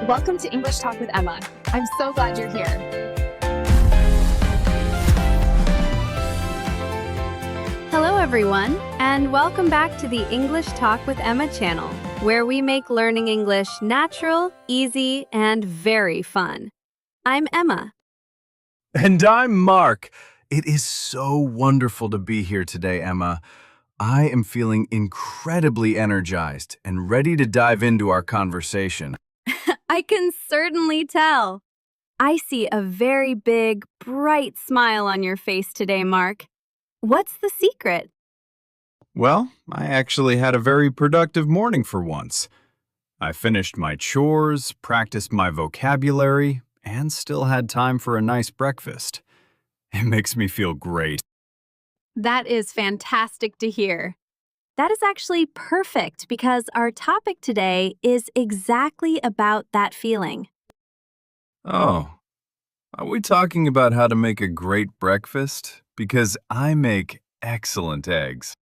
Welcome to English Talk with Emma. I'm so glad you're here. Hello, everyone, and welcome back to the English Talk with Emma channel, where we make learning English natural, easy, and very fun. I'm Emma. And I'm Mark. It is so wonderful to be here today, Emma. I am feeling incredibly energized and ready to dive into our conversation. I can certainly tell. I see a very big, bright smile on your face today, Mark. What's the secret? Well, I actually had a very productive morning for once. I finished my chores, practiced my vocabulary, and still had time for a nice breakfast. It makes me feel great. That is fantastic to hear. That is actually perfect because our topic today is exactly about that feeling. Oh, are we talking about how to make a great breakfast? Because I make excellent eggs.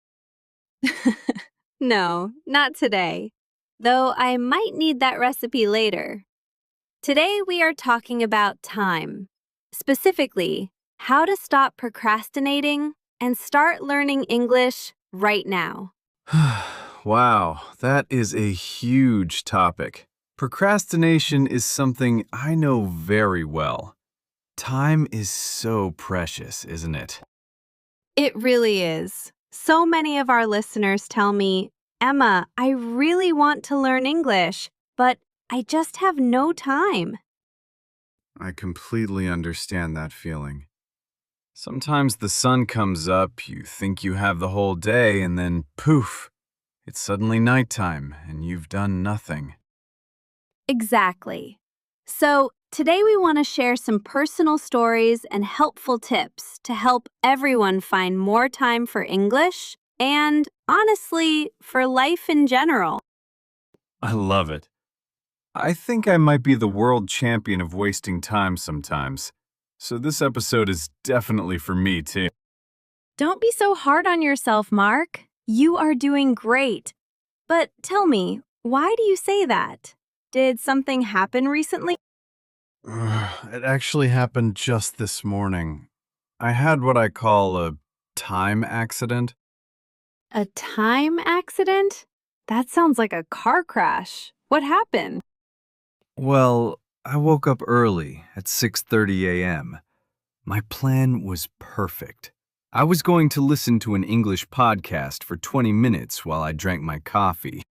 No, not today. Though I might need that recipe later. Today we are talking about time. Specifically, how to stop procrastinating and start learning English right now. Wow, that is a huge topic. Procrastination is something I know very well. Time is so precious, isn't it? It really is. So many of our listeners tell me, Emma, I really want to learn English, but I just have no time. I completely understand that feeling. Sometimes the sun comes up, you think you have the whole day, and then poof, it's suddenly nighttime and you've done nothing. Exactly. So, today we want to share some personal stories and helpful tips to help everyone find more time for English and, honestly, for life in general. I love it. I think I might be the world champion of wasting time sometimes. So this episode is definitely for me, too. Don't be so hard on yourself, Mark. You are doing great. But tell me, why do you say that? Did something happen recently? It actually happened just this morning. I had what I call a time accident. A time accident? That sounds like a car crash. What happened? Well, I woke up early at 6:30 a.m. My plan was perfect. I was going to listen to an English podcast for 20 minutes while I drank my coffee.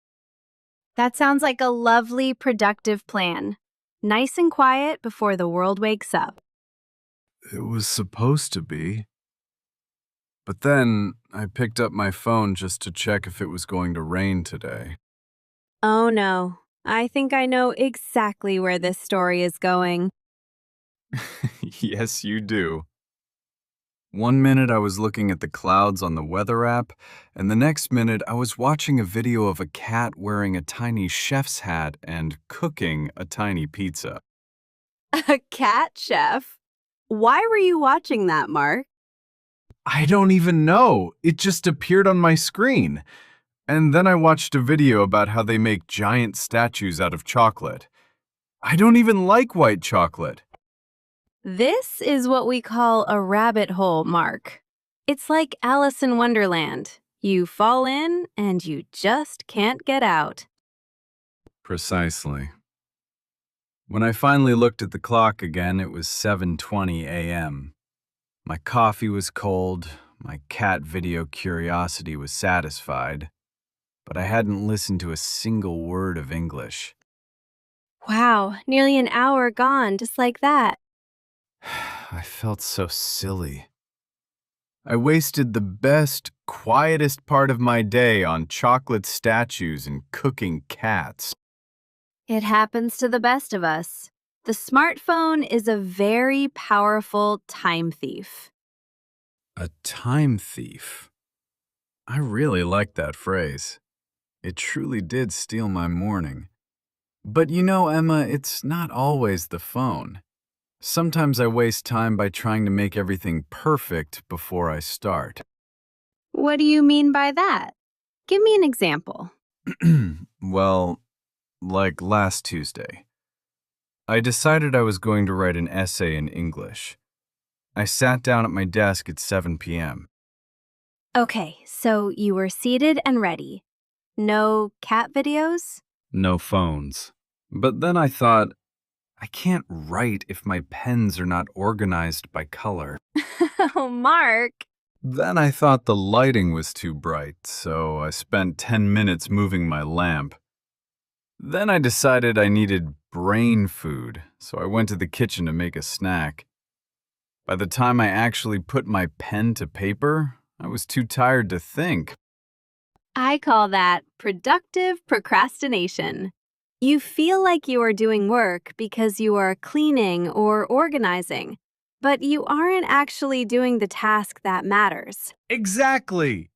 That sounds like a lovely, productive plan. Nice and quiet before the world wakes up. It was supposed to be. But then I picked up my phone just to check if it was going to rain today. Oh no, I think I know exactly where this story is going. Yes, you do. One minute I was looking at the clouds on the weather app, and the next minute I was watching a video of a cat wearing a tiny chef's hat and cooking a tiny pizza. A cat chef? Why were you watching that, Mark? I don't even know. It just appeared on my screen. And then I watched a video about how they make giant statues out of chocolate. I don't even like white chocolate. This is what we call a rabbit hole, Mark. It's like Alice in Wonderland. You fall in and you just can't get out. Precisely. When I finally looked at the clock again, it was 7:20 a.m. My coffee was cold, my cat video curiosity was satisfied, but I hadn't listened to a single word of English. Wow, nearly an hour gone just like that. I felt so silly. I wasted the best, quietest part of my day on chocolate statues and cooking cats. It happens to the best of us. The smartphone is a very powerful time thief. A time thief. I really like that phrase. It truly did steal my morning. But you know, Emma, it's not always the phone. Sometimes I waste time by trying to make everything perfect before I start. What do you mean by that? Give me an example. Well, like last Tuesday. I decided I was going to write an essay in English. I sat down at my desk at 7 p.m. Okay, so you were seated and ready. No cat videos? No phones. But then I thought, I can't write if my pens are not organized by color. Oh, Mark. Then I thought the lighting was too bright, so I spent 10 minutes moving my lamp. Then I decided I needed brain food, so I went to the kitchen to make a snack. By the time I actually put my pen to paper, I was too tired to think. I call that productive procrastination. You feel like you are doing work because you are cleaning or organizing, but you aren't actually doing the task that matters. Exactly.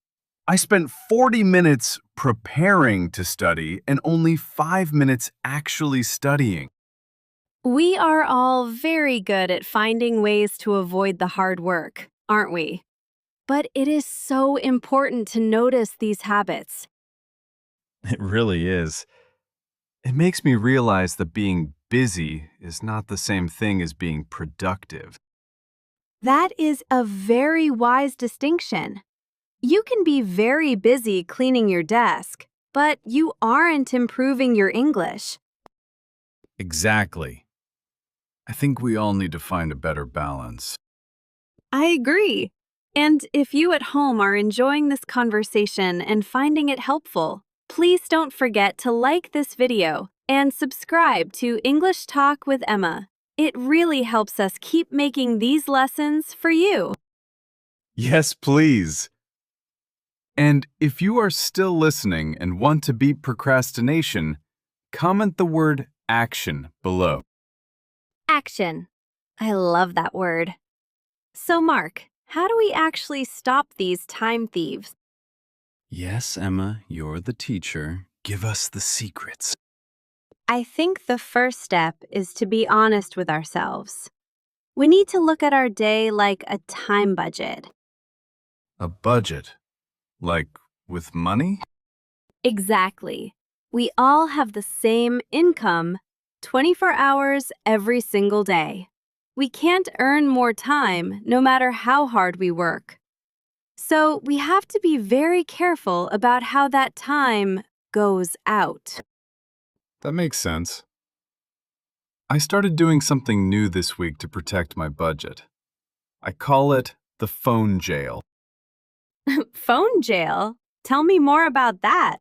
I spent 40 minutes preparing to study and only 5 minutes actually studying. We are all very good at finding ways to avoid the hard work, aren't we? But it is so important to notice these habits. It really is. It makes me realize that being busy is not the same thing as being productive. That is a very wise distinction. You can be very busy cleaning your desk, but you aren't improving your English. Exactly. I think we all need to find a better balance. I agree. And if you at home are enjoying this conversation and finding it helpful, please don't forget to like this video and subscribe to English Talk with Emma. It really helps us keep making these lessons for you. Yes, please. And if you are still listening and want to beat procrastination, comment the word action below. Action. I love that word. So, Mark, how do we actually stop these time thieves? Yes, Emma, you're the teacher. Give us the secrets. I think the first step is to be honest with ourselves. We need to look at our day like a time budget. A budget? Like with money? Exactly. We all have the same income, 24 hours every single day. We can't earn more time no matter how hard we work. So we have to be very careful about how that time goes out. That makes sense. I started doing something new this week to protect my budget. I call it the phone jail. Phone jail? Tell me more about that.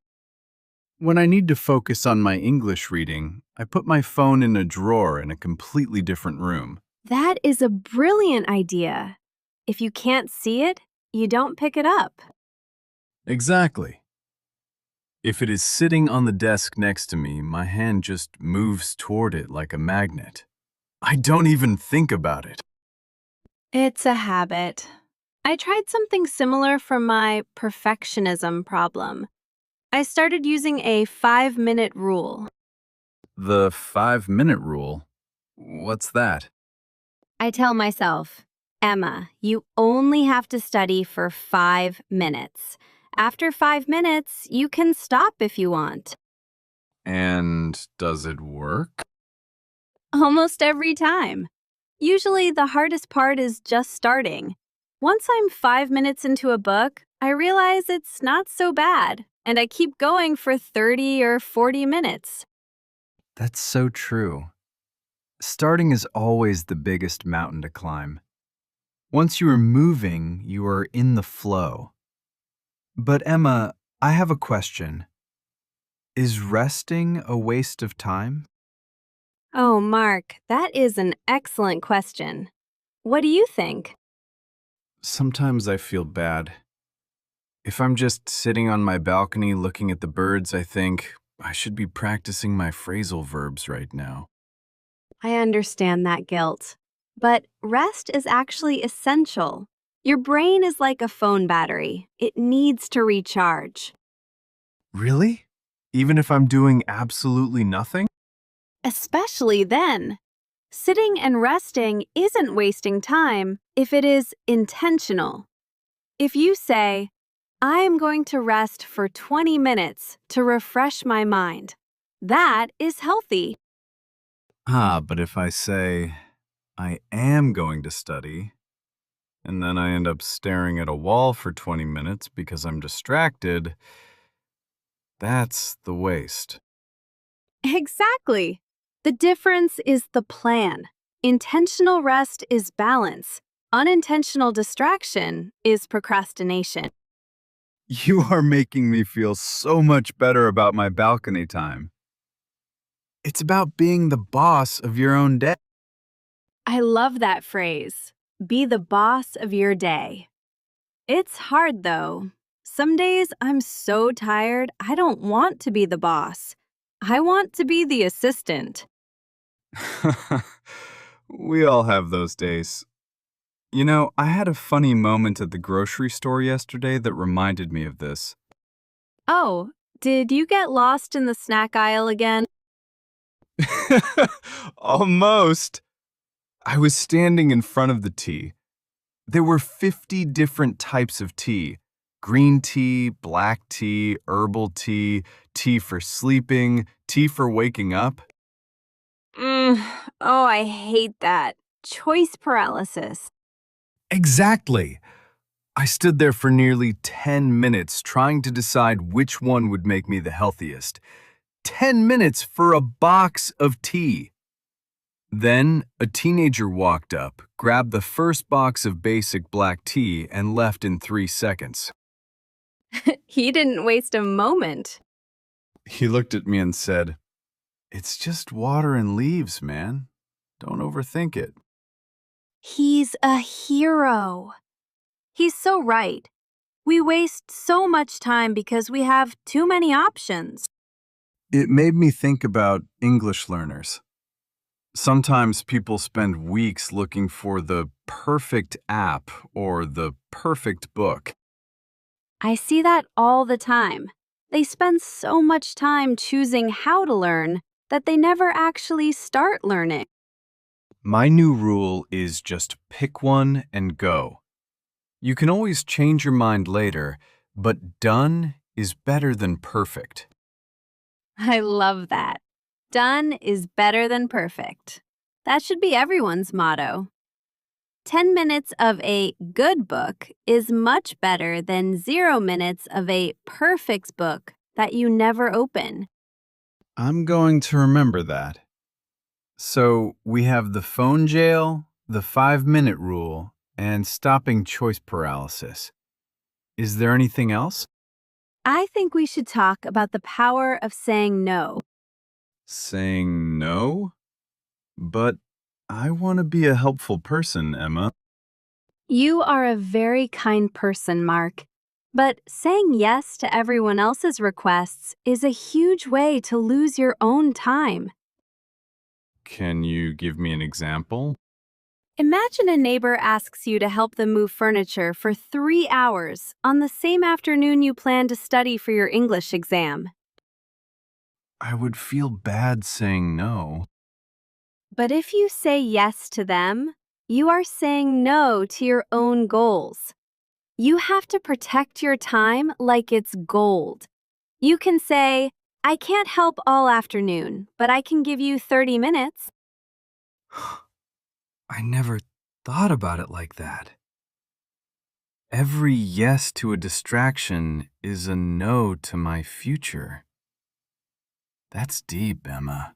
When I need to focus on my English reading, I put my phone in a drawer in a completely different room. That is a brilliant idea. If you can't see it, you don't pick it up. Exactly. If it is sitting on the desk next to me, my hand just moves toward it like a magnet. I don't even think about it. It's a habit. I tried something similar for my perfectionism problem. I started using a 5-minute rule. The 5-minute rule? What's that? I tell myself, Emma, you only have to study for 5 minutes. After 5 minutes, you can stop if you want. And does it work? Almost every time. Usually, the hardest part is just starting. Once I'm 5 minutes into a book, I realize it's not so bad, and I keep going for 30 or 40 minutes. That's so true. Starting is always the biggest mountain to climb. Once you are moving, you are in the flow. But Emma, I have a question. Is resting a waste of time? Oh, Mark, that is an excellent question. What do you think? Sometimes I feel bad. If I'm just sitting on my balcony looking at the birds, I think I should be practicing my phrasal verbs right now. I understand that guilt. But rest is actually essential. Your brain is like a phone battery. It needs to recharge. Really? Even if I'm doing absolutely nothing? Especially then. Sitting and resting isn't wasting time if it is intentional. If you say, I am going to rest for 20 minutes to refresh my mind, that is healthy. But if I say, I am going to study, and then I end up staring at a wall for 20 minutes because I'm distracted, that's the waste. Exactly. The difference is the plan. Intentional rest is balance. Unintentional distraction is procrastination. You are making me feel so much better about my balcony time. It's about being the boss of your own day. I love that phrase. Be the boss of your day. It's hard though. Some days I'm so tired, I don't want to be the boss. I want to be the assistant. We all have those days. You know, I had a funny moment at the grocery store yesterday that reminded me of this. Oh, did you get lost in the snack aisle again? Almost. I was standing in front of the tea. There were 50 different types of tea. Green tea, black tea, herbal tea, tea for sleeping, tea for waking up. Mm, oh, I hate that. Choice paralysis. Exactly. I stood there for nearly 10 minutes trying to decide which one would make me the healthiest. 10 minutes for a box of tea. Then a teenager walked up, grabbed the first box of basic black tea, and left in 3 seconds. He didn't waste a moment. He looked at me and said, "It's just water and leaves, man. Don't overthink it." He's a hero. He's so right. We waste so much time because we have too many options. It made me think about English learners. Sometimes people spend weeks looking for the perfect app or the perfect book. I see that all the time. They spend so much time choosing how to learn that they never actually start learning. My new rule is just pick one and go. You can always change your mind later, but done is better than perfect. I love that. Done is better than perfect. That should be everyone's motto. 10 minutes of a good book is much better than 0 minutes of a perfect book that you never open. I'm going to remember that. So we have the phone jail, the 5-minute rule, and stopping choice paralysis. Is there anything else? I think we should talk about the power of saying no. Saying no? But I want to be a helpful person, Emma. You are a very kind person, Mark. But saying yes to everyone else's requests is a huge way to lose your own time. Can you give me an example? Imagine a neighbor asks you to help them move furniture for 3 hours on the same afternoon you plan to study for your English exam. I would feel bad saying no. But if you say yes to them, you are saying no to your own goals. You have to protect your time like it's gold. You can say, I can't help all afternoon, but I can give you 30 minutes. I never thought about it like that. Every yes to a distraction is a no to my future. That's deep, Emma.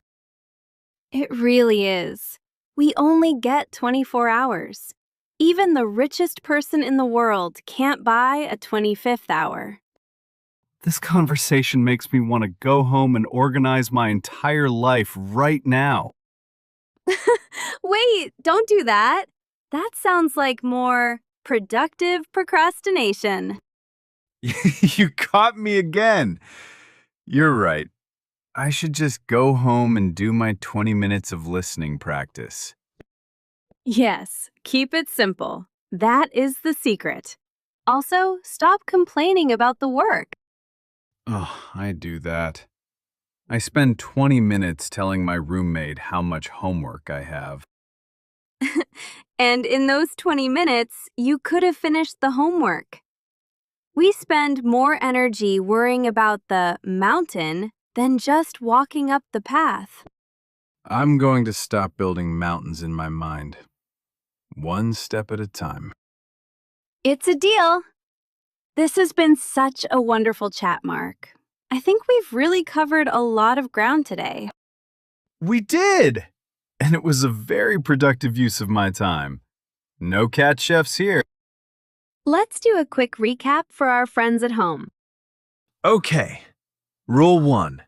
It really is. We only get 24 hours. Even the richest person in the world can't buy a 25th hour. This conversation makes me want to go home and organize my entire life right now. Wait, don't do that. That sounds like more productive procrastination. You caught me again. You're right. I should just go home and do my 20 minutes of listening practice. Yes, keep it simple. That is the secret. Also, stop complaining about the work. Oh, I do that. I spend 20 minutes telling my roommate how much homework I have. And in those 20 minutes, you could have finished the homework. We spend more energy worrying about the mountain than just walking up the path. I'm going to stop building mountains in my mind, one step at a time. It's a deal. This has been such a wonderful chat, Mark. I think we've really covered a lot of ground today. We did! And it was a very productive use of my time. No cat chefs here. Let's do a quick recap for our friends at home. Okay. Rule 1.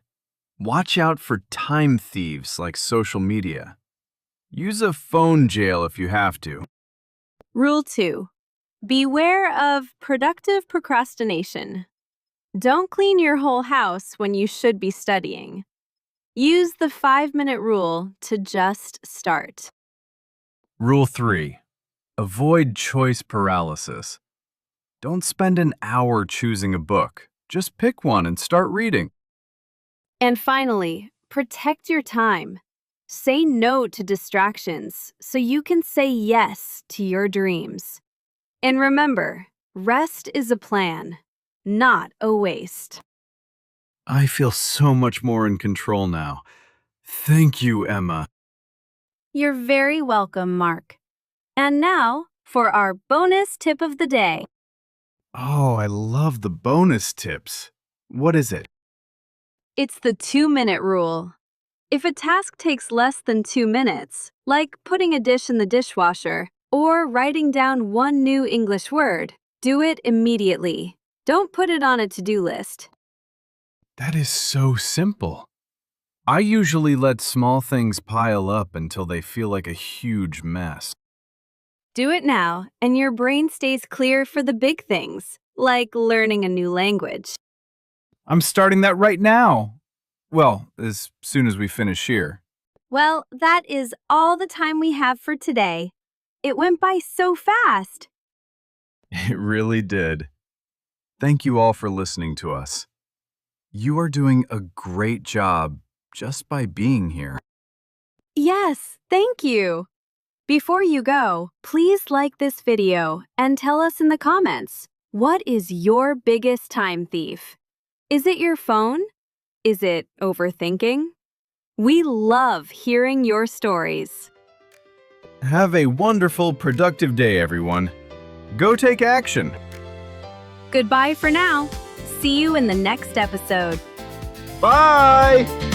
Watch out for time thieves like social media. Use a phone jail if you have to. Rule 2. Beware of productive procrastination. Don't clean your whole house when you should be studying. Use the 5-minute rule to just start. Rule 3. Avoid choice paralysis. Don't spend an hour choosing a book. Just pick one and start reading. And finally, protect your time. Say no to distractions so you can say yes to your dreams. And remember, rest is a plan, not a waste. I feel so much more in control now. Thank you, Emma. You're very welcome, Mark. And now for our bonus tip of the day. Oh, I love the bonus tips. What is it? It's the 2-minute rule. If a task takes less than 2 minutes, like putting a dish in the dishwasher or writing down one new English word, do it immediately. Don't put it on a to-do list. That is so simple. I usually let small things pile up until they feel like a huge mess. Do it now, and your brain stays clear for the big things, like learning a new language. I'm starting that right now. Well, as soon as we finish here. Well, that is all the time we have for today. It went by so fast. It really did. Thank you all for listening to us. You are doing a great job just by being here. Yes, thank you. Before you go, please like this video and tell us in the comments, what is your biggest time thief? Is it your phone? Is it overthinking? We love hearing your stories. Have a wonderful, productive day, everyone. Go take action. Goodbye for now. See you in the next episode. Bye!